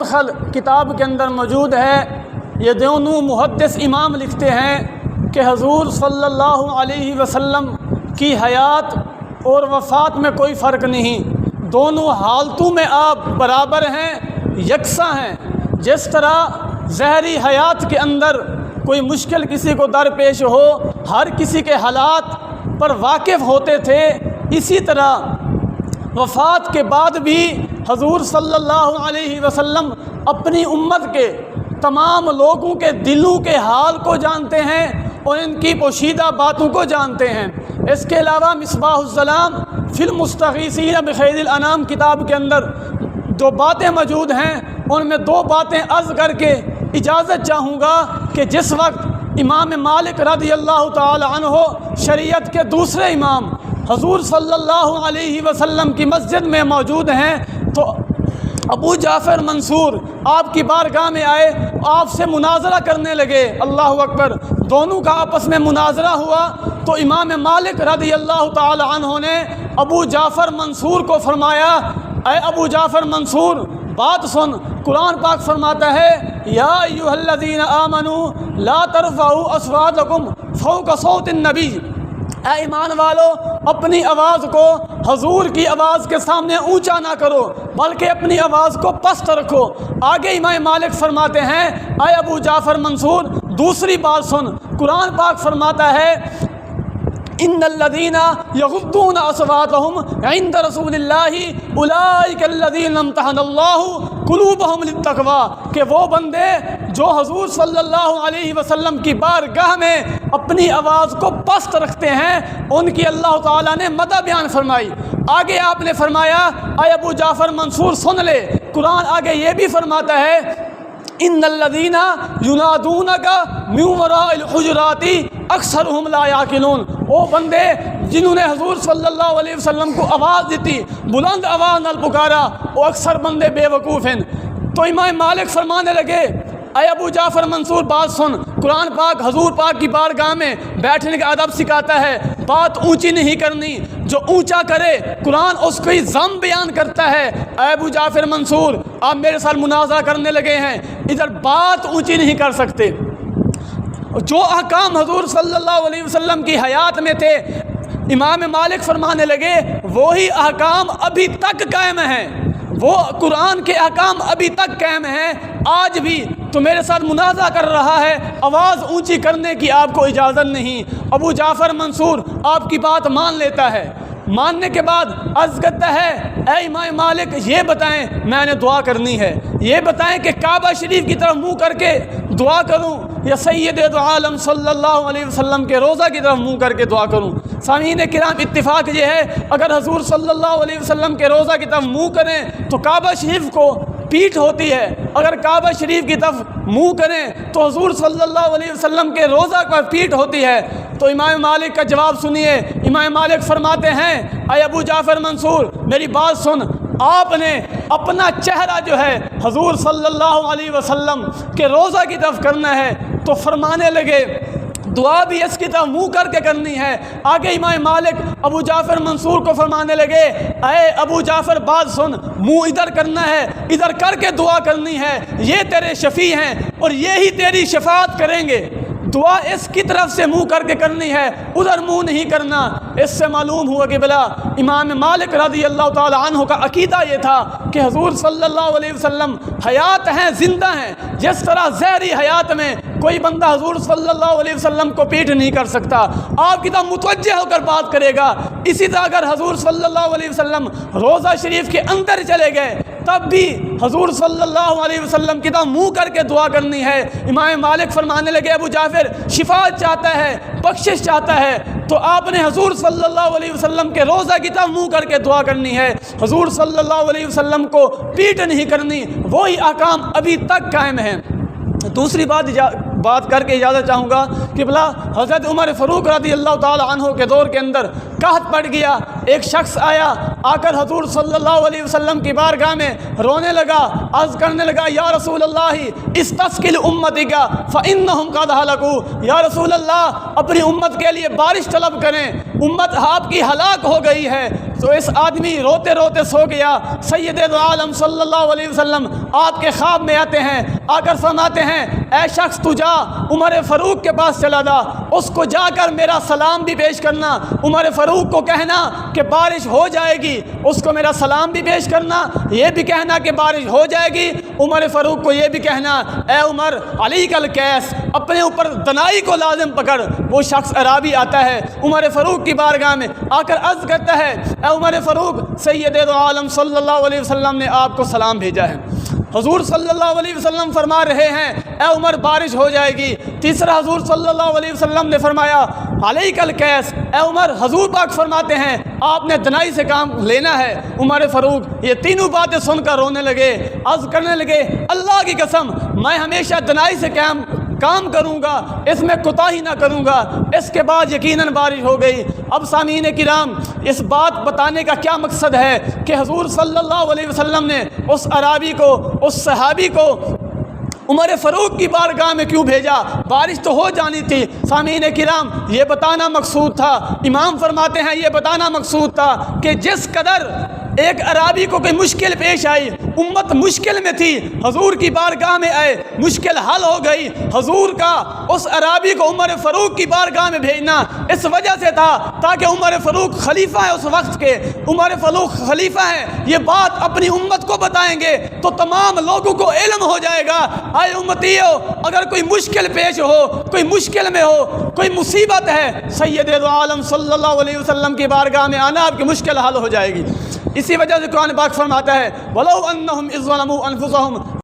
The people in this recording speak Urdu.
کتاب کے اندر موجود ہے۔ یہ دونوں محدث امام لکھتے ہیں کہ حضور صلی اللہ علیہ وسلم کی حیات اور وفات میں کوئی فرق نہیں، دونوں حالتوں میں آپ برابر ہیں، یکساں ہیں۔ جس طرح ظاہری حیات کے اندر کوئی مشکل کسی کو درپیش ہو ہر کسی کے حالات پر واقف ہوتے تھے، اسی طرح وفات کے بعد بھی حضور صلی اللہ علیہ وسلم اپنی امت کے تمام لوگوں کے دلوں کے حال کو جانتے ہیں اور ان کی پوشیدہ باتوں کو جانتے ہیں۔ اس کے علاوہ مصباح الظلام فی المستغیثین بخیر الانام کتاب کے اندر جو باتیں موجود ہیں ان میں دو باتیں عرض کر کے اجازت چاہوں گا کہ جس وقت امام مالک رضی اللہ تعالی عنہ شریعت کے دوسرے امام حضور صلی اللہ علیہ وسلم کی مسجد میں موجود ہیں تو ابو جعفر منصور آپ کی بارگاہ میں آئے، آپ سے مناظرہ کرنے لگے۔ اللہ اکبر، دونوں کا آپس میں مناظرہ ہوا تو امام مالک رضی اللہ تعالی عنہ نے ابو جعفر منصور کو فرمایا، اے ابو جعفر منصور بات سن، قرآن پاک فرماتا ہے یا ایھا الذین آمنوا لا ترفعوا اصواتکم فوق صوت النبی، اے ایمان والو اپنی آواز کو حضور کی آواز کے سامنے اونچا نہ کرو بلکہ اپنی آواز کو پست رکھو۔ آگے امام مالک فرماتے ہیں اے ابو جعفر منصور دوسری بات سن، قرآن پاک فرماتا ہے ان الذین یغضون اصواتهم عند رسول اللہ اولئک الذین امتحن اللہ قلوبهم للتقوی، کہ وہ بندے جو حضور صلی اللہ علیہ وسلم کی بارگاہ میں اپنی آواز کو پست رکھتے ہیں ان کی اللہ تعالیٰ نے مدح بیان فرمائی۔ آگے آپ نے فرمایا اے ابو جعفر منصور سن لے، قرآن آگے یہ بھی فرماتا ہے ان الذین ینادونک من وراء الحجرات اکثرهم لا یعقلون، وہ بندے جنہوں نے حضور صلی اللہ علیہ وسلم کو آواز دیتی، بلند آواز نال پکارا، وہ اکثر بندے بے وقوف ہیں۔ تو امام مالک فرمانے لگے اے ابو جعفر منصور بات سن، قرآن پاک حضور پاک کی بارگاہ میں بیٹھنے کا ادب سکھاتا ہے، بات اونچی نہیں کرنی، جو اونچا کرے قرآن اس کو ذم بیان کرتا ہے۔ اے ابو جعفر منصور آپ میرے ساتھ مناظرہ کرنے لگے ہیں، ادھر بات اونچی نہیں کر سکتے۔ جو احکام حضور صلی اللہ علیہ وسلم کی حیات میں تھے امام مالک فرمانے لگے وہی احکام ابھی تک قائم ہیں، وہ قرآن کے احکام ابھی تک قائم ہیں آج بھی۔ تو میرے ساتھ مناظرہ کر رہا ہے، آواز اونچی کرنے کی آپ کو اجازت نہیں۔ ابو جعفر منصور آپ کی بات مان لیتا ہے، ماننے کے بعد عرض کرتا ہے اے امام مالک یہ بتائیں میں نے دعا کرنی ہے، یہ بتائیں کہ کعبہ شریف کی طرف منہ کر کے دعا کروں یا سید دو عالم صلی اللہ علیہ وسلم کے روضہ کی طرف منہ کر کے دعا کروں۔ سامعین کرام اتفاق یہ ہے اگر حضور صلی اللہ علیہ وسلم کے روضہ کی طرف منہ کریں تو کعبہ شریف کو پیٹھ ہوتی ہے، اگر کعبہ شریف کی طرف منہ کریں تو حضور صلی اللہ علیہ وسلم کے روضہ پر پیٹھ ہوتی ہے۔ تو امام مالک کا جواب سنیے، امام مالک فرماتے ہیں اے ابو جعفر منصور میری بات سن، آپ نے اپنا چہرہ جو ہے حضور صلی اللہ علیہ وسلم کے روضہ کی طرف کرنا ہے، تو فرمانے لگے دعا بھی اس کی طرف منہ کر کے کرنی ہے۔ آگے امام مالک ابو جعفر منصور کو فرمانے لگے اے ابو جعفر بات سن، منہ ادھر کرنا ہے، ادھر کر کے دعا کرنی ہے، یہ تیرے شفیع ہیں اور یہی تیری شفاعت کریں گے، دعا اس کی طرف سے منہ کر کے کرنی ہے، ادھر منہ نہیں کرنا۔ اس سے معلوم ہوا کہ بلا امام مالک رضی اللہ تعالی عنہ کا عقیدہ یہ تھا کہ حضور صلی اللہ علیہ وسلم حیات ہیں، زندہ ہیں، جس طرح ظاہری حیات میں کوئی بندہ حضور صلی اللہ علیہ وسلم کو پیٹھ نہیں کر سکتا، آپ کی طرف متوجہ ہو کر بات کرے گا، اسی طرح اگر حضور صلی اللہ علیہ وسلم روضہ شریف کے اندر چلے گئے تب بھی حضور صلی اللہ علیہ وسلم کی طرف منہ کر کے دعا کرنی ہے۔ امام مالک فرمانے لگے ابو جعفر شفاعت چاہتا ہے، بخشش چاہتا ہے تو آپ نے حضور صلی اللہ علیہ وسلم کے روضہ کی طرف منہ کر کے دعا کرنی ہے، حضور صلی اللہ علیہ وسلم کو پیٹ نہیں کرنی، وہی احکام ابھی تک قائم ہیں۔ دوسری بات کر کے اجازت چاہوں گا کہ بلا حضرت عمر فاروق رضی اللہ تعالی عنہ کے دور کے اندر قحط پڑ گیا، ایک شخص آیا آ کر حضور صلی اللہ علیہ وسلم کی بارگاہ میں رونے لگا، عرض کرنے لگا یا رسول اللہ استسقل امتک فانہم قد ہلکوا، یا رسول اللہ اپنی امت کے لیے بارش طلب کریں، امت آپ کی ہلاک ہو گئی ہے۔ تو اس آدمی روتے روتے سو گیا۔ سید دو عالم صلی اللہ علیہ وسلم آپ کے خواب میں آتے ہیں، آ کر فرماتے ہیں اے شخص تو جا عمر فاروق کے پاس چلا جا، اس کو جا کر میرا سلام بھی پیش کرنا، عمر فاروق کو کہنا کہ بارش ہو جائے گی، اس کو میرا سلام بھی پیش کرنا، یہ بھی کہنا کہ بارش ہو جائے گی، عمر فاروق کو یہ بھی کہنا اے عمر علی کل کیس، اپنے اوپر دنائی کو لازم پکڑ۔ وہ شخص عرابی آتا ہے عمر فاروق کی بارگاہ میں، آ کر عرض کرتا ہے اے عمر فاروق، سید عالم صلی اللہ علیہ وسلم نے آپ کو سلام بھیجا ہے۔ حضور صلی اللہ علیہ وسلم فرما رہے ہیں اے عمر بارش ہو جائے گی۔ تیسرا حضور صلی اللہ علیہ وسلم نے فرمایا علیک الکیس، اے عمر حضور پاک فرماتے ہیں آپ نے دنائی سے کام لینا ہے۔ عمر فاروق یہ تینوں باتیں سن کر رونے لگے، عرض کرنے لگے اللہ کی قسم میں ہمیشہ دنائی سے کام کروں گا، اس میں کوتاہی نہ کروں گا۔ اس کے بعد یقیناً بارش ہو گئی۔ اب سامعین کرام، اس بات بتانے کا کیا مقصد ہے کہ حضور صلی اللہ علیہ وسلم نے اس عرابی کو، اس صحابی کو عمر فاروق کی بارگاہ میں کیوں بھیجا؟ بارش تو ہو جانی تھی۔ سامعین کرام، یہ بتانا مقصود تھا، امام فرماتے ہیں یہ بتانا مقصود تھا کہ جس قدر ایک عرابی کو کوئی مشکل پیش آئی، امت مشکل میں تھی، حضور کی بارگاہ میں آئے، مشکل حل ہو گئی، حضور کا اس عرابی کو عمر فاروق کی بارگاہ میں بھیجنا اس وجہ سے تھا تاکہ عمر فاروق خلیفہ ہے اس وقت کے، عمر فاروق خلیفہ ہے، یہ بات اپنی امت کو بتائیں گے تو تمام لوگوں کو علم ہو جائے گا۔ آئے امتیو، اگر کوئی مشکل پیش ہو، کوئی مشکل میں ہو، کوئی مصیبت ہے، سید عالم صلی اللہ علیہ وسلم کی بارگاہ میں آنا آپ کی مشکل حل ہو جائے گی۔ اسی وجہ سے قرآن پاک فرماتا ہے وَلَوْ أَنَّهُمْ إِذْ ظَلَمُوا أَنفُسَهُمْ